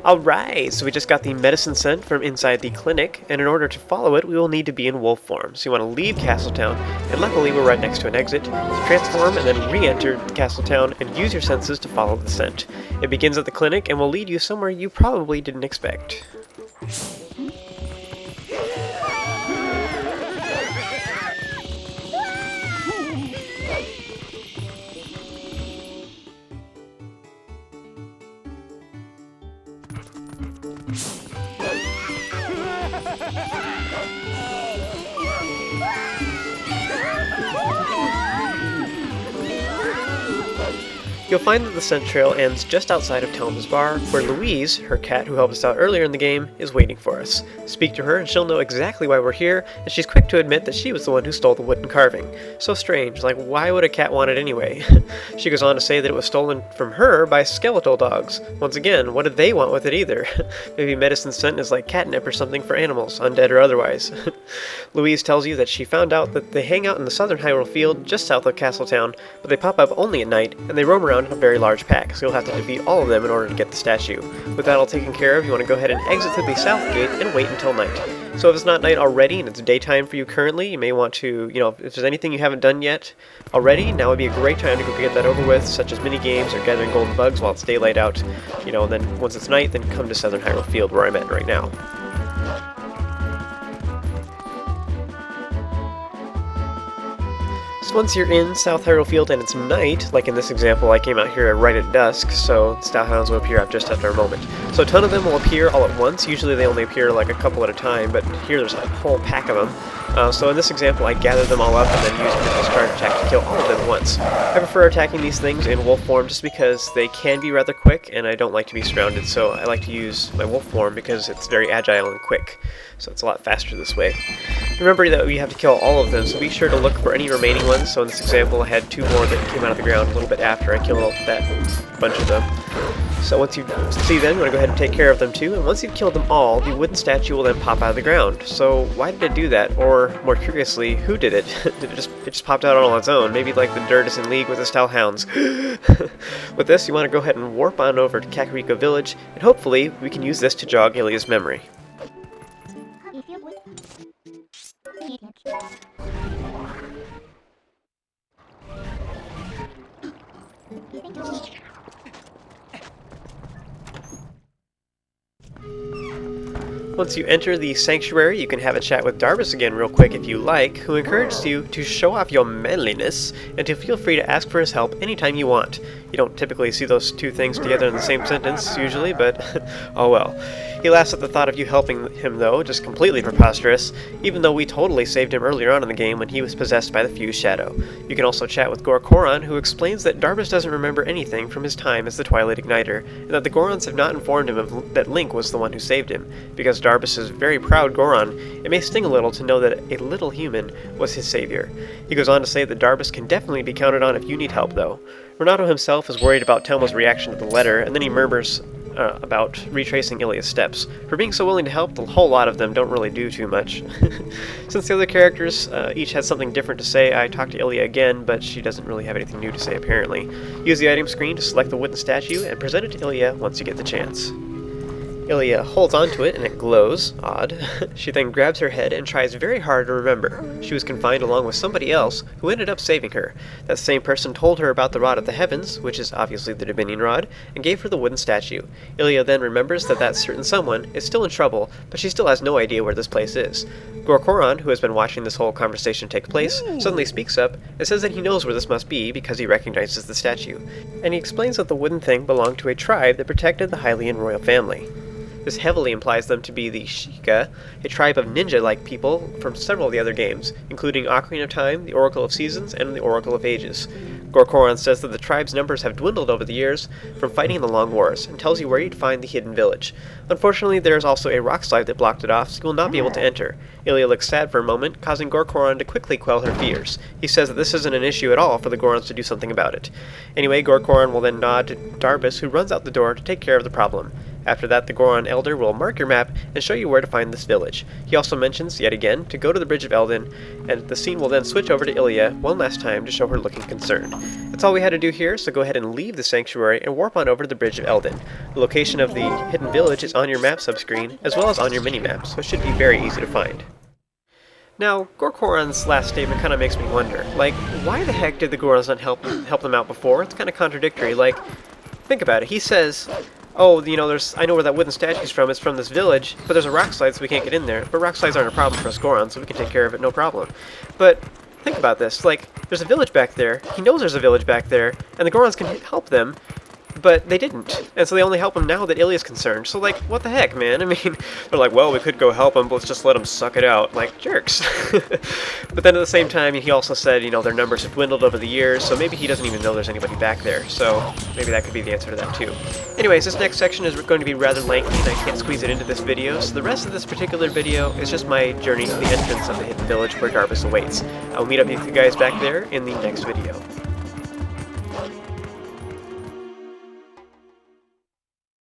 Alright, so we just got the medicine scent from inside the clinic, and in order to follow it, we will need to be in wolf form. So you want to leave Castletown, and luckily we're right next to an exit, so transform and then re-enter Castletown and use your senses to follow the scent. It begins at the clinic and will lead you somewhere you probably didn't expect. You'll find that the scent trail ends just outside of Telma's bar, where Louise, her cat who helped us out earlier in the game, is waiting for us. Speak to her and she'll know exactly why we're here, and she's quick to admit that she was the one who stole the wooden carving. So strange, like why would a cat want it anyway? She goes on to say that it was stolen from her by skeletal dogs. Once again, what did they want with it either? Maybe medicine scent is like catnip or something for animals, undead or otherwise. Louise tells you that she found out that they hang out in the southern Hyrule Field just south of Castletown, but they pop up only at night, and they roam around in a very large pack, so you'll have to defeat all of them in order to get the statue. With that all taken care of, you want to go ahead and exit through the south gate and wait until night. So if it's not night already and it's daytime for you currently, you may want to, if there's anything you haven't done yet already, now would be a great time to go get that over with, such as mini games or gathering golden bugs while it's daylight out. And then once it's night, then come to southern Hyrule Field where I'm at right now. So once you're in South Hyrule Field and it's night, like in this example I came out here right at dusk, so Stalhounds will appear just after a moment. So a ton of them will appear all at once. Usually they only appear like a couple at a time, but here there's a whole pack of them. So in this example I gather them all up and then use the discard attack to kill all of them at once. I prefer attacking these things in wolf form just because they can be rather quick and I don't like to be surrounded, so I like to use my wolf form because it's very agile and quick. So it's a lot faster this way. Remember that we have to kill all of them, so be sure to look for any remaining ones. So in this example, I had 2 more that came out of the ground a little bit after I killed that bunch of them. So once you see them, you want to go ahead and take care of them too, and once you've killed them all, the wooden statue will then pop out of the ground. So why did it do that? Or, more curiously, who did it? Did it just popped out on its own? Maybe like the dirt is in league with the Stalhounds. With this, you want to go ahead and warp on over to Kakariko Village, and hopefully we can use this to jog Ilia's memory. Once you enter the sanctuary, you can have a chat with Darbus again real quick if you like, who encourages you to show off your manliness and to feel free to ask for his help anytime you want. You don't typically see those two things together in the same sentence, usually, but oh well. He laughs at the thought of you helping him, though, just completely preposterous, even though we totally saved him earlier on in the game when he was possessed by the Fused Shadow. You can also chat with Gorkoron, who explains that Darbus doesn't remember anything from his time as the Twilight Igniter, and that the Gorons have not informed him that Link was the one who saved him. Because Darbus is a very proud Goron, it may sting a little to know that a little human was his savior. He goes on to say that Darbus can definitely be counted on if you need help, though. Renato himself is worried about Telma's reaction to the letter, and then he murmurs about retracing Ilia's steps. For being so willing to help, the whole lot of them don't really do too much. Since the other characters each had something different to say, I talked to Ilia again, but she doesn't really have anything new to say apparently. Use the item screen to select the wooden statue and present it to Ilia once you get the chance. Ilia holds onto it and it glows. Odd. She then grabs her head and tries very hard to remember. She was confined along with somebody else who ended up saving her. That same person told her about the Rod of the Heavens, which is obviously the Dominion Rod, and gave her the wooden statue. Ilia then remembers that that certain someone is still in trouble, but she still has no idea where this place is. Gorkoron, who has been watching this whole conversation take place, suddenly speaks up and says that he knows where this must be because he recognizes the statue. And he explains that the wooden thing belonged to a tribe that protected the Hylian royal family. This heavily implies them to be the Sheikah, a tribe of ninja-like people from several of the other games, including Ocarina of Time, the Oracle of Seasons, and the Oracle of Ages. Gorkoron says that the tribe's numbers have dwindled over the years from fighting in the Long Wars, and tells you where you'd find the hidden village. Unfortunately, there is also a rock slide that blocked it off, so you will not be able to enter. Ilia looks sad for a moment, causing Gorkoron to quickly quell her fears. He says that this isn't an issue at all for the Gorons to do something about it. Anyway, Gorkoron will then nod to Darbus, who runs out the door to take care of the problem. After that, the Goron Elder will mark your map and show you where to find this village. He also mentions, yet again, to go to the Bridge of Eldin, and the scene will then switch over to Ilia one last time to show her looking concerned. That's all we had to do here, so go ahead and leave the sanctuary and warp on over to the Bridge of Eldin. The location of the hidden village is on your map subscreen, as well as on your mini-map, so it should be very easy to find. Now, Gorkoron's last statement kind of makes me wonder, like, why the heck did the Gorons not help them out before? It's kind of contradictory. Like, think about it. He says, oh, you know, I know where that wooden statue's from. It's from this village, but there's a rock slide, so we can't get in there. But rock slides aren't a problem for us Gorons, so we can take care of it, no problem. But think about this. Like, there's a village back there. He knows there's a village back there, and the Gorons can help them, but they didn't. And so they only help him now that Ilia's concerned. So, like, what the heck, man? I mean, they're like, well, we could go help him, but let's just let him suck it out. Like, jerks. But then at the same time, he also said, you know, their numbers have dwindled over the years, so maybe he doesn't even know there's anybody back there. So maybe that could be the answer to that, too. Anyways, this next section is going to be rather lengthy, and I can't squeeze it into this video, so the rest of this particular video is just my journey to the entrance of the hidden village where Darvis awaits. I'll meet up with you guys back there in the next video.